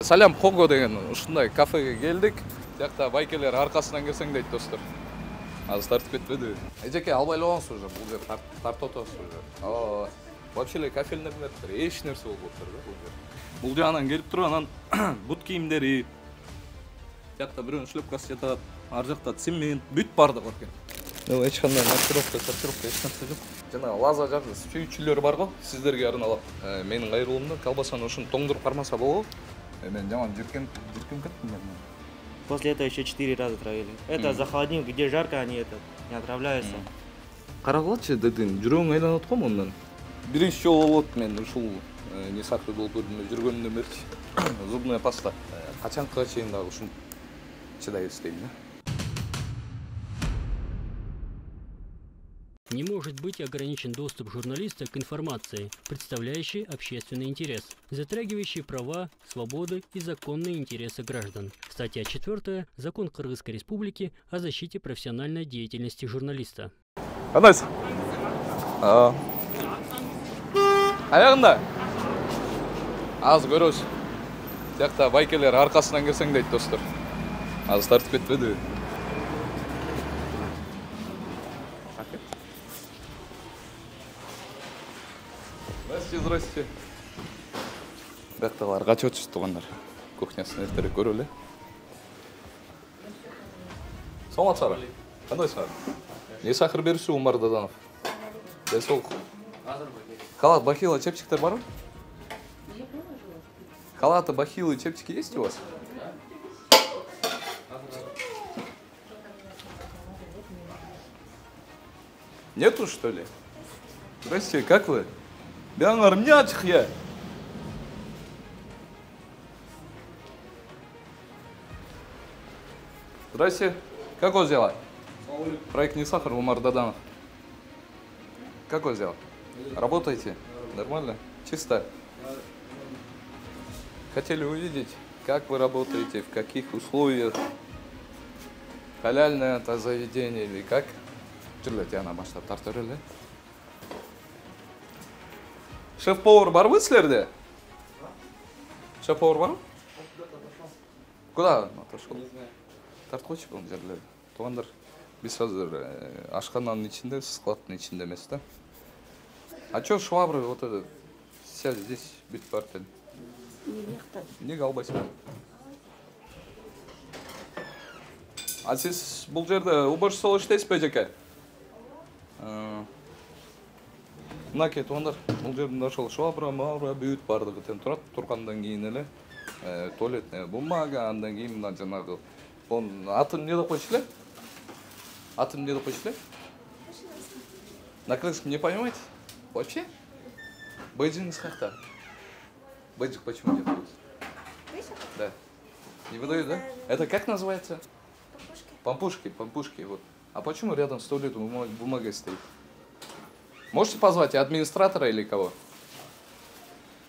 Салям Хого деген ушундай кафеге келдик. Жакта байкелер аркасынан келсең дейт достор. Азыр тартып кетпеди. Эжеке албай эле уже, бул жер тартып отосуз уже. Вообще эле кафельный эмелер эч нерсе болуп атыр да бул жер. Бул жагынан келип туруп анан бут кийимдери, жакта бирөөнүн шлепкасы жатат, ар жакта цемент, бүт бардык бар экен. Эч кандай маркировка, сортировка эч нерсе жок. Жана лаза жагы сүйүүчүлөр бар го, сиздерге арналап. Менин кайрылуумда колбасаны ушуну тоңдуруп кармаса болобу? Мен жаман жиркеніп кеттім. После этого еще 4 раза травили. Это за холодильник, где жарко, они не отравляются. Карагылчы дедин, жүрөгүң айланат го мындан. Биринчи жолу болот мен ушул не сакты долбоорунда жүргөнүмдөн бери зубная паста. Качанга чейин дагы ушун чыдай эстейм да. Не может быть ограничен доступ журналиста к информации, представляющей общественный интерес, затрагивающей права, свободы и законные интересы граждан. Статья 4. Закон Кыргызской Республики о защите профессиональной деятельности журналиста. Кандайсың? Аягында? Аз көрөбүз. Жакта байкелер аркасынан келсең дейт достор. Азыр тартып кетпеди. Здрасте. Бакталар качып отуш туугандар. Кухнясын эртерээк көрөлү эле. Саламатсыздар. Кандайсыңар? Не сахар берүүсү Умар Даданов. Сол. Халат, бахила, чепчиктер барбы? Халаты, бахилы, чепчики есть у вас? Нету, что ли? Здрасте, как вы? Бяңар мячих я. Здрасте. Как вас дела? Проект «Не сахар» Умар Даданов. Как вас дела? Работаете? Нормально? Чисто? Хотели увидеть, как вы работаете, в каких условиях? Халяльное это заведение или как? Шеф-повар барбы силерде? Шеф-повар барбы? Куда отошел? Тартып койчу бул жерлерди. Туугандар, биз азыр ашкананын ичинде, складтын ичинде эмес да. А чё швабры вот это вся здесь бүт бар экен? Эмнеге албайсыңар? А сиз бул жерде уборщица иштейсизби, эжеке? Мынакей туугандар, бул жерде ошол швабра, мавра бүт бардыгы тең турат. Тургандан кийин эле туалетная бумага, андан кийин мына жанагы атын эмне деп койчу эле? Атын эмне деп койчу эле? На крымском не понимаете? Вообще? Бейджингиз каякта? Бейджик почему не выдают? Да. Не выдают, да? Это как называется? Пампушки. Пампушки, вот. А почему рядом с туалетом бумага стоит? Можете позвать администратора или кого?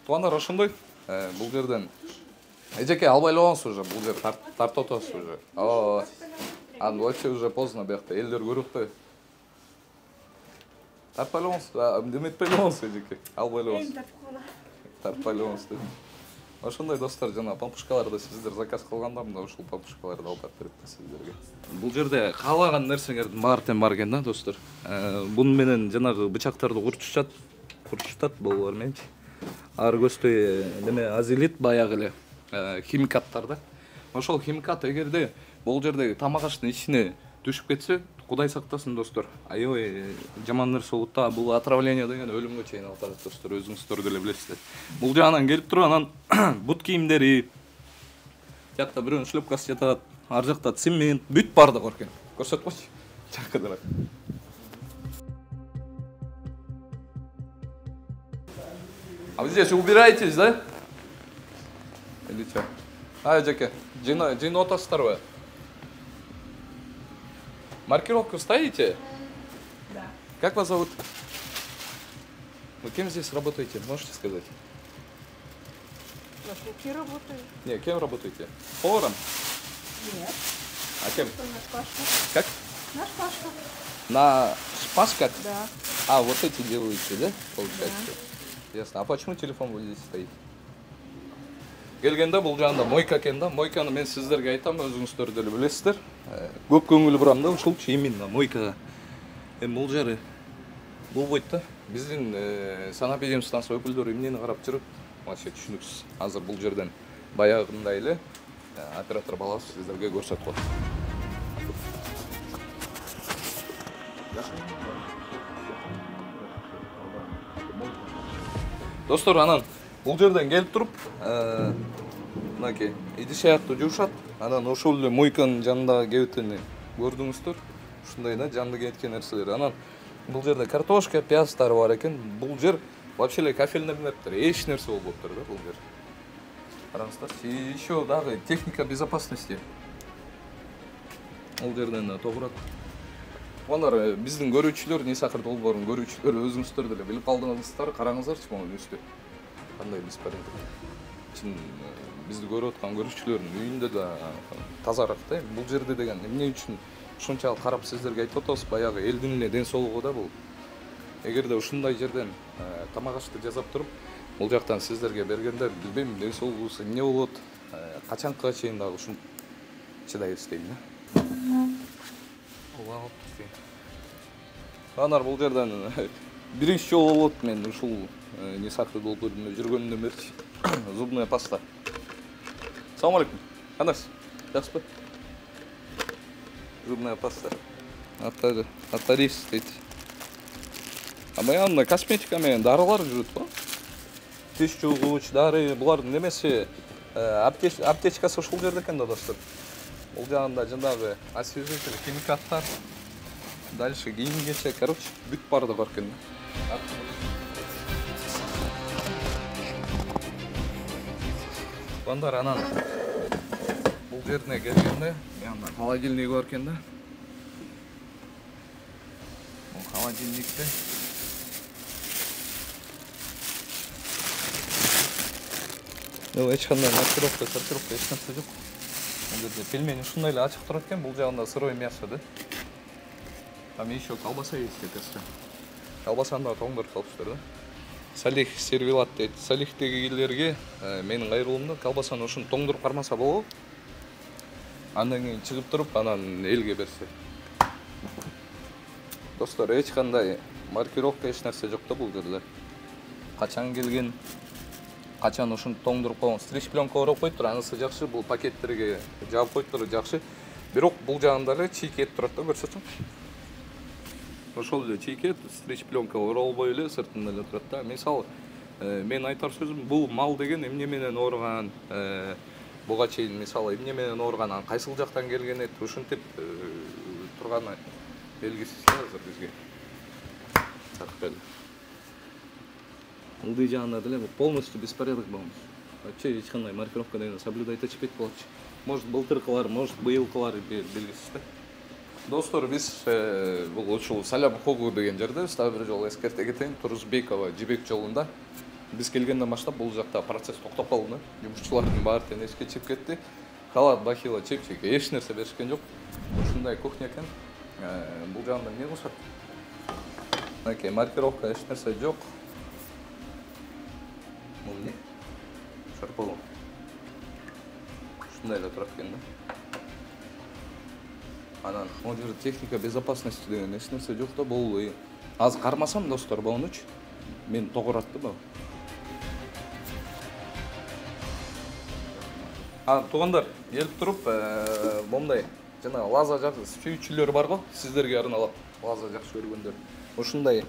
Туандар ошондой, бул жерден. Эжеке албай эле уже, бул жер тартып отосуз уже. Вообще уже поздно бuyakta, элдер көрүп атпайбы? Тартпай эле эметпей эле эжеке. Албай эле тартпай эле деп. Ошондой достор, жана пампушкаларды сиздер заказ кылганда мына ушул пампушкаларды алып барып берет да сиздерге. Бул жерде каалаган нерсеңердин баары тең бар экен да достор. Бунун менен жанагы бычактарды курчутат болор менчи. Ар көздөй неме азилит баягы эле химикаттар да. Ошол химикат эгерде бул жердеги тамак аштын ичине түшүп кетсе, Кудай сактасын достор. Аябай жаман нерсе болот да. Бул отравление деген өлүмгө чейин алып барат достор. Өзүңүздөр деле билесиздер. Бул жагынан келип туруп анан бут кийимдери, жакта бирөөнүн шлепкасы жатат, ар жакта цемент, бүт бардык бар экен. Көрсөтүп койчу. Жаккыдырак. А вы здесь убираетесь, да? Или что? Жаке, жыйын отасыздарбы? Маркировку ставите? Да. Как вас зовут? Вы кем здесь работаете? Можете сказать? Плотники работают. Не, кем работаете? Поваром? Нет. А кем? Наш Пашка. Как? Наш Пашка. На шпажках? Да. А, вот эти делаете, да? Получается. Да. Ясно. А почему телефон вот здесь стоит? келгенде бул жагында мойка экен да. Мойканы мен сиздерге айтам, өзүңүздөр деле билесиздер. Көп көңүл бурам да ушулчу именно мойкага. Эми бул жары болбойт да. Биздин санап ведомствосунун өкүлдөрү эмнени карап жүрүп, вообще түшүнүксүз. Азыр бул жерден баягындай эле оператор баласы сиздерге көрсөтүп атат. Достор, анан бул жерден келип туруп, мынакей идиш аяктуу жуушат. Анан ошол эле мойканын жанындагы кебетени көрдүңүздөр. Ушундай да жанды кеткен нерселер. Анан бул жерде картошка, пияздары бар экен. Бул жер вообще эле кафельныйлар, эч нерсе болбоптур да бул жер. Караңыздар, еще дагы техника безопасности. Бул жерден тогурат. Алар биздин көрүүчүлөр, Несакыр долбоорунун көрүүчүлөрү өзүңүздөр деле билип калдыңыздар. Караңыздарчы могу үстү. Кандай беспорядок. Чын бизди көрүп аткан көрүүчүлөрдүн үйүндө да тазараак да. Бул жерде деген эмне үчүн ушунчалык карап сиздерге айтып атабыз, баягы элдин эле ден соолугу да бул. Эгерде ушундай жерден тамак ашты жасап туруп, бул жактан сиздерге бергенде билбейм, ден соолугубуз эмне болот, качанга чейин дагы ушун чыдайбыз дейм да. Анар бул жерден биринчи жолу болот мен ушул Несакыр долбоорунда жүргөндөн берчи. Зубная паста. Салам алейкум. Анас, жакшысызбы? Зубная паста. Атарис дейт. А баягы косметика менен дарылар жүрөт го. Тиш жуугуч, дары, булардын немеси аптечкасы ушул жерде экен да, достор. Бул жагында жанагы освежитель, химикаттар, дальше кийим-кечек, короче, бүт барды бар экен да. Бандар анан бул жерине келгенде, янда холодильник бар экен да. Бул холодильникте эч кандай маркировка, сортировка эч нерсе жок. Бул жерде пельмени ушундай эле ачык турат экен, бул жагында сырой мясо да. Там еще колбаса есть, кажется. Колбасаны да тоңдырып салыптыр да. Салих сервелат дейт. Салихтегилерге менин кайрылуумда колбасаны ушуну тоңдуруп кармаса болобу. Андан кийин чыгып туруп, анан элге берсе. Достор, эч кандай маркировка эч нерсе жок да бул жерде. Качан келген, качан ушуну тоңдуруп койгон, стрич пленка ороп коюптур, анысы жакшы, бул пакеттерге жаап коюптур, жакшы. Бирок бул жагында эле чийкет турат да, көрсөтсөң. Ошол эле чийкет, стрич пленка оролбой эле сыртында эле турат да. Мисалы, мен айтар сөзүм, бул мал деген эмне менен ооруган, буга чейин мисалы эмне менен ооруган, кайсыл жактан келген эт, ушинтип турганы белгисиз да азыр бизге. Таркел. Ылдый жагында деле полностью беспорядок болмуш. Вообще эч кандай маркировка деген соблюдать этишпейт болчу. Может былтыркылар, может быйылкылар белгисиз да. Достор, биз бул ушул Салям Хогу деген жерде дагы бир жолу эскерте кетейин, Турузбекова Жибек жолунда. Биз келгенден баштап бул жакта процесс токтоп калды да. Жумушчулардын баары тең эшикке чыгып кетти. Халат, бахила, чепчик, эч нерсе беришкен жок. Ушундай кухня экен. Бул жагында эмне кылышат? Мынакей маркировка эч нерсе жок. Бул эмне? Шарпол. Ушундай эле турат экен да. Анан могу жерде техника безопасности деген эч нерсе жок да. Бул азыр кармасам, достор, болнучу. Мен тогуратты бу. Туугандар, келип туруп, момундай жана лаза жакшы сүйүүчүлөр бар го, сиздерге арналап лаза жакшы көргөндөр. Ушундай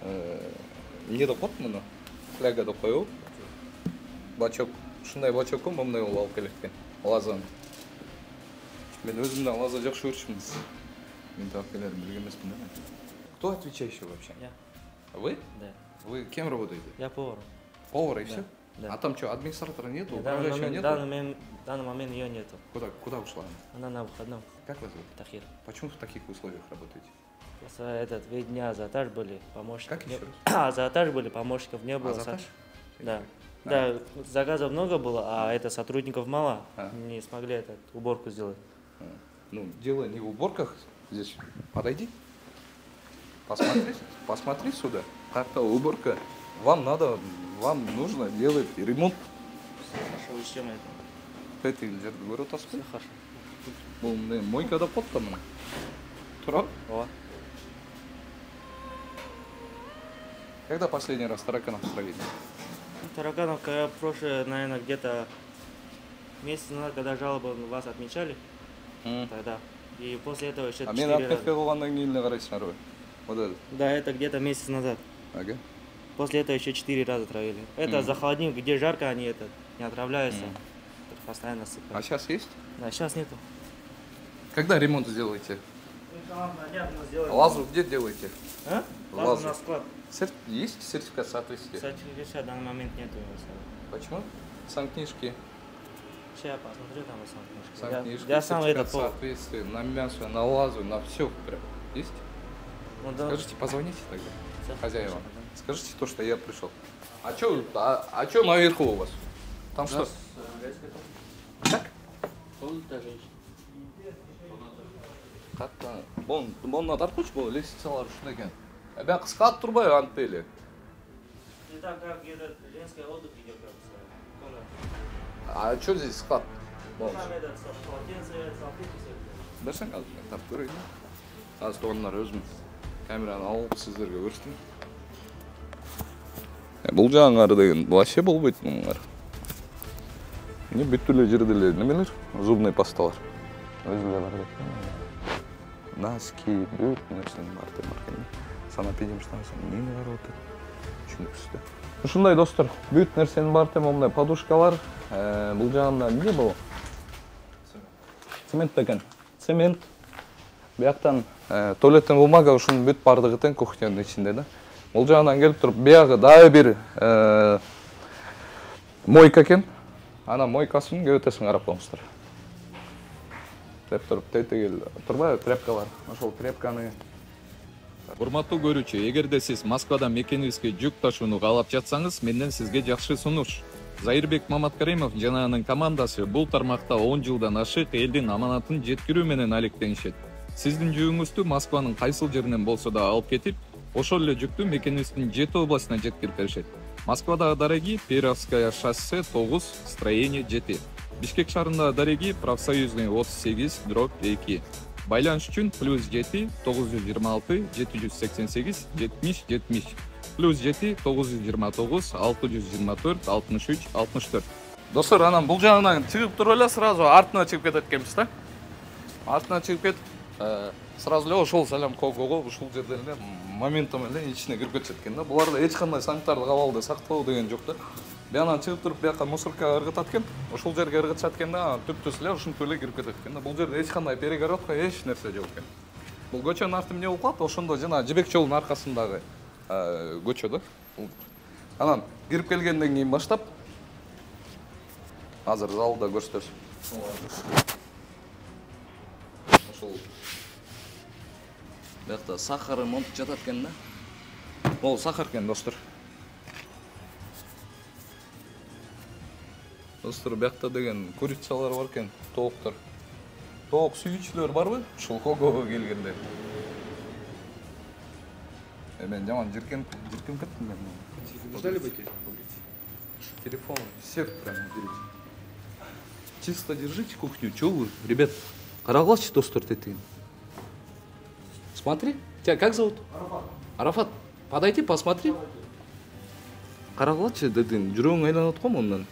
эмне деп коет муну? Фляга деп коебу. Бачок, ушундай бачокко момундай болуп алып келет экен. Лазаны. Мен өзүм да лаза жакшы көрчүмүн. Мен таап келерин билген эмесмин да. Кто отвечающий вообще? Я. Вы? Да. Вы кем работаете? Я повар. Повар и все? Да. А там что, администратора нету, В управляющего нету? В данный момент ее нету. Куда ушла? Она на выходном. Как вас зовут? Тахир. Почему в таких условиях работаете? Просто 2 дня азиатаж были, помощников. Как еще раз? Азиатаж были, помощников не было. Азиатаж? Да. Да, заказов много было, а это сотрудников мало, не смогли уборку сделать. Ну, дело не в уборках, здесь подойди, посмотри сюда, как-то уборка, вам нужно делать ремонт. ишчем это. Тетиги жерди көрүп атасызбы? Все хорошо. Бул эмне мойкада кот да мына. Турабы? Ооба. Когда последний раз тараканов травили? Тараканов, когда прошлое, наверное, где-то месяц назад, когда жалобы вас отмечали, тогда. И после этого еще 4 Мен раза. отметка кылгандан кийин эле карайсыңарбы? Вот это. Да, это где-то месяц назад. Ага. После этого еще 4 раза травили. Это за холодильник, где жарко, они это не отравляются. Постоянно А сыпают. сейчас есть? Да, сейчас нету. Когда ремонт сделаете? Сделаем. Лазу где делаете? А? Лазу. Лазу на склад. Есть сертификат соответствия? Сертификат в данный момент нету. Почему? Санкнижки. Сейчас я посмотрю там сам книжки. Санкнижки, Я сам сертификат это по... соответствия на мясо, на лазу, на все прям. Есть? Ну, да. Скажите, позвоните тогда Всё, хозяевам. хорошо, да. Скажите то, что я пришел. А чё наверху у вас? Там что? Как? Комната женщин. Қатты. Бұны тартқыш бұл, лестницалар үшін екен. Бәк қысқат тұрбай антпелі. Это как этот женский отдых идет, комната. А что здесь склад? Там этот полотенце, салфетки все. Берсең қазір мен тап көрейін. Қазір тоғандар өзім камераны алып сіздерге көрсетейін. Бұл жаңары деген вообще болбайды мұныңар. Не бүттілі жерделер немелер? Зубный пасталар. Өзілер бар деп. Носки, бүт нәрсенің бар деп бар. Санэпидемстанция нені қарап отыр? Түсініксізді. Ушундай достор, бүт нәрсенің бар деп, ондай подушкалар. Бұл жағында не бұл? Цемент екен. Цемент. Бияқтан туалеттен бумага ушунун бүт бардыгы тең кухнянын ичинде да. Бул жагынан келип туруп, биягы дагы бир мойка экен. Ана мойкасын көбөтөсүн карап коңуздар. Деп туруп, тетегел турбайбы тряпкалар. Ошол тряпканы Урматтуу көрүүчү, эгерде сиз Москвадан мекенибизге жүк ташууну каалап жатсаңыз, менден сизге жакшы сунуш. Зайырбек Маматкаримов жана анын командасы бул тармакта 10 жылдан ашык элдин аманатын жеткирүү менен алектенишет. Сиздин жүгүңүздү Москванын кайсыл жеринен болсо да алып кетип, ошол эле жүктү мекенибиздин 7 областына жеткирип беришет. Москвадагы дареги Перовская шоссе 9, строение 7. Бишкек шаарындагы дареги Профсоюзный 38/2. Байланыш үчүн +7 926 788 70 70 +7 929 624 63 64. Достор, анан бул жагынан чыгып туруп эле сразу артына чыгып кетет экенбиз да. Артына чыгып кетип, сразу эле ошол салям кого ушул жерден эле моментум эле ичине кирип кетишет экен да. Буларда эч кандай санитардык абалды сактоо деген жок да. Биянан чыгып туруп, бияка мусоркага ыргытат экен. Ошол жерге ыргытышат экен да, түптүс эле ушинтип эле кирип кетет экен да. Бул жерде эч кандай перегородка, эч нерсе жок экен. Бул көчөнүн аты эмне болуп калат? Ошондо жана Жибек жолунун аркасындагы көчө да. Анан кирип келгенден кийин баштап азыр залда көрсөтөбүз. Ошол биякта сахар монт жатат экен да. Ол сахар экен, достор. Достор, биякта деген курицалар бар экен, тооктор. Тоок сүйүүчүлөр барбы? Ушул когого келгенде. Мен жаман жиркеніп кеттім мен. Ждали бы эти? Телефон, сев прямо берите. Чисто держите кухню. Чё вы, ребят? Караглачи достор тетин. Смотри. Тебя как зовут? Арафат. Арафат, подойди, посмотри. Караглачи тетин. Жүрөң айланып аткам ондан.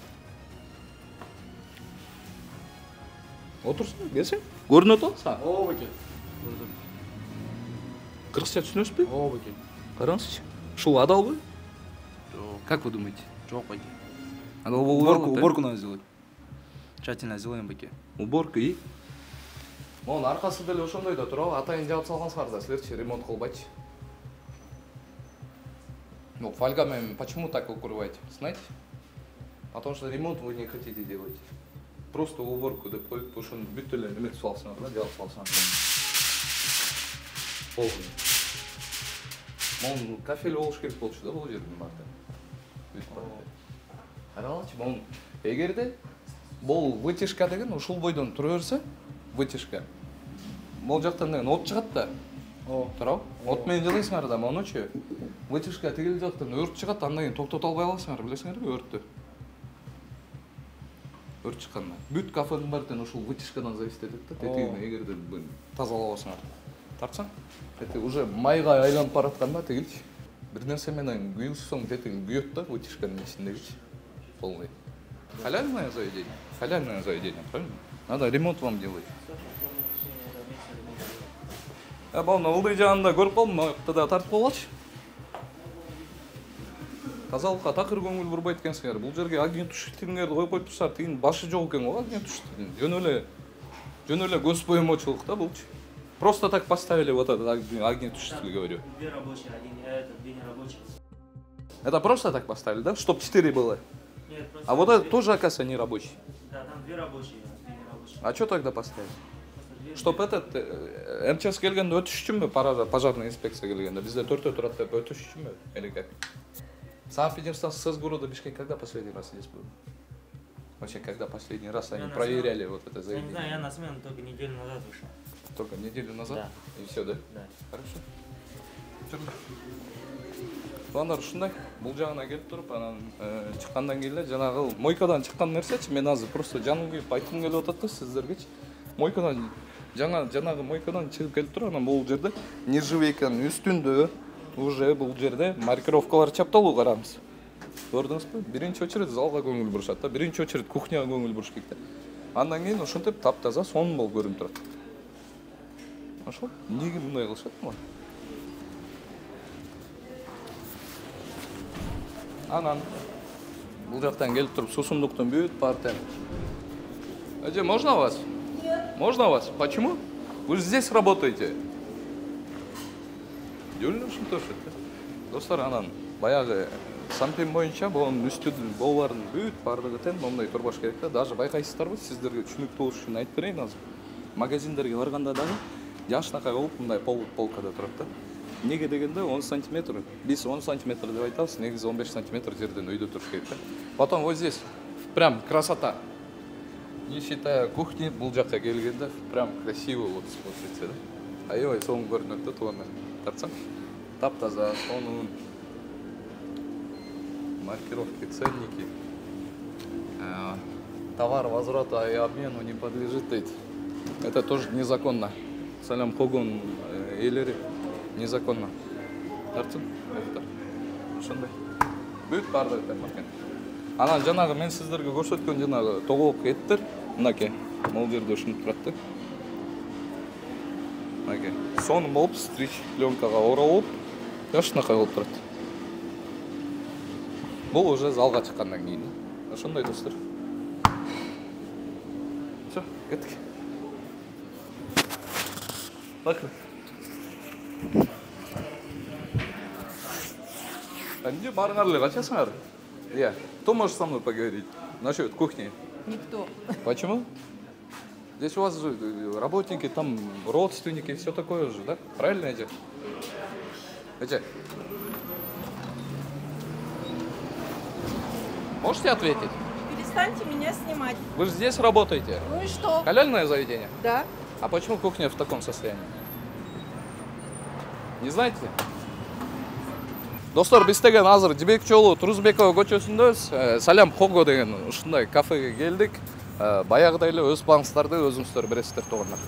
Отырсың, келсең. Көрүнөт алса. Ооба беке. Кыргызча түшүнөсүзбү? Ооба беке. Караңызчы. Ушул адалбы? Жок. Как вы думаете? Жок беке. Адал болуп Уборку надо сделать. Тщательно сделаем беке. Уборка и монун аркасы деле ошондой да турабы, атайын жаап салгансыңар да, силерчи ремонт кылбайчы. Ну, фольга менен почему так укрываете, знаете? Потому что ремонт вы не хотите делать. Просто уборку деп коюп, ошону бүт эле неметип салсаңар да, жаап салсаңар. Полный. Монун кафель болуш керек болчу да бул жердин баардыгы. Бүт баардыгы. Карагылчы, монун эгерде бул вытяжка деген ушул бойдон тура берсе, вытяжка. Бул жактан деген от чыгат да. Турабы? От менен жылайсыңар да, монучу. Вытяжка тигил жактан өрт чыгат, андан кийин токтото албай каласыңар, билесиңерби, өрттү. көрүп чыкканда. Бүт кафенин баары тең ушул вытяжкадан зависит этет да. Тетигине эгерде тазалабасаң, тартсаң, эти уже майга айланып баратканда тегилчи. Бир нерсе менен күйүлсөң тетиги күйөт да вытяжканын ичиндегичи. Полный. Халяльное заведение. Халяльное заведение, правильно? Надо ремонт вам делать. Бауна ылдый жагында көрүп калдым, да тартып койгулачы. Тазалыкка такыр көңүл бурбайт экенсиңер. Бул жерге огнетушителиңерди коюп коюптурсар, тигин башы жок экен го огнетушитель. Жөн эле көз боемочулук да булчу. Просто так поставили вот этот огнетушитель, говорю. Две рабочие, две нерабочие. Это просто так поставили, да? Чтоб 4 было? Нет, просто... А вот этот тоже, оказывается, не рабочий. Да, там две рабочие, две нерабочие. А что тогда поставили? Две... Чтоб этот МЧС келгенде өтүш үчүнбү, пожарная инспекция келгенде бизде 4-тө турат деп өтүш үчүнбү? Или как? Санкт-Петербург с города Бишкек когда последний раз здесь был? Вообще, когда последний раз они проверяли вот это заведение? Я не знаю, я на смену только неделю назад вышел. Только неделю назад? Да. И все, да? Да. Хорошо. Пландар ушундай, бул жагына келип туруп, анан чыккандан кийин эле жанагы мойкадан чыккан нерсечи, мен азыр просто жаным күйүп айткым келип атат да сиздергечи. Мойкадан жанагы мойкадан чыгып келип туруп, анан бул жерде нержавейканын үстүндө уже бул жерде маркировкалар чапталуу караңыз. Көрдүңүзбү? Биринчи очередь залга көңүл бурушат да, биринчи очередь кухняга көңүл буруш керек да. Андан кийин ушинтип таптаза сонун болуп көрүнүп турат. Ошол эмнеге мындай кылышат булар? Анан бул жактан келип туруп суусундуктун бүт баары. Можно вас? Нет. Можно вас? Почему? Вы же здесь работаете. Жөн ушинтишет да. Достор, анан баягы сампин боюнча бунун үстүдүн болбарын бүт баардыгы тең момундай турбаш керек да. Даже байкайсыздарбы, сиздерге түшүнүктүү болуш үчүн айтып берейин азыр. Магазиндерге барганда дагы жашынакай болуп мындай полкада турат да. Неге дегенде 10 сантиметр, биз 10 сантиметр деп айтабыз, негизи 15 сантиметр жерден өйдө туруш керек да. Потом вот здесь прям красота. Не считая кухни, бул жакка келгенде прям красиво вот смотрится да. Аябай сонун көрүнөт да тууганда. Тартсаң, таптаза, сонун. Маркировки, ценники. Товар возврата и обмену не подлежит дейт. Это тоже незаконно. Салям когон элери незаконно. Тартсаң, ошондой. Бүт баардыгы тең бар экен. Анан жанагы мен сиздерге көрсөткөн жанагы тоголук эттер, мынакей, могул жерде ушинтип турат да. Мынакей, сонун болуп стрич пленкага оролуп, жашынакай болуп турат. Бул уже залга чыккандан кийин. Ошондой достор. Всё, кеттик. Рахмат. Анде барыңар эле качасыңар? Я. Кто может со мной поговорить насчет кухни? Никто. Почему? Здесь у вас же работники, там родственники, все такое же, да? Правильно эти? Можете ответить? Перестаньте меня снимать. Вы же здесь работаете? Ну и что? Халяльное заведение? Да. А почему кухня в таком состоянии? Не знаете? Достор, биз деген азыр Жибек жолу Турузбекова көчөсүндөбүз. Салям Хого деген ушундай кафеге келдик. Баягыдай эле өз планыңыздарды өзүңүздөр бересиздер туугандар.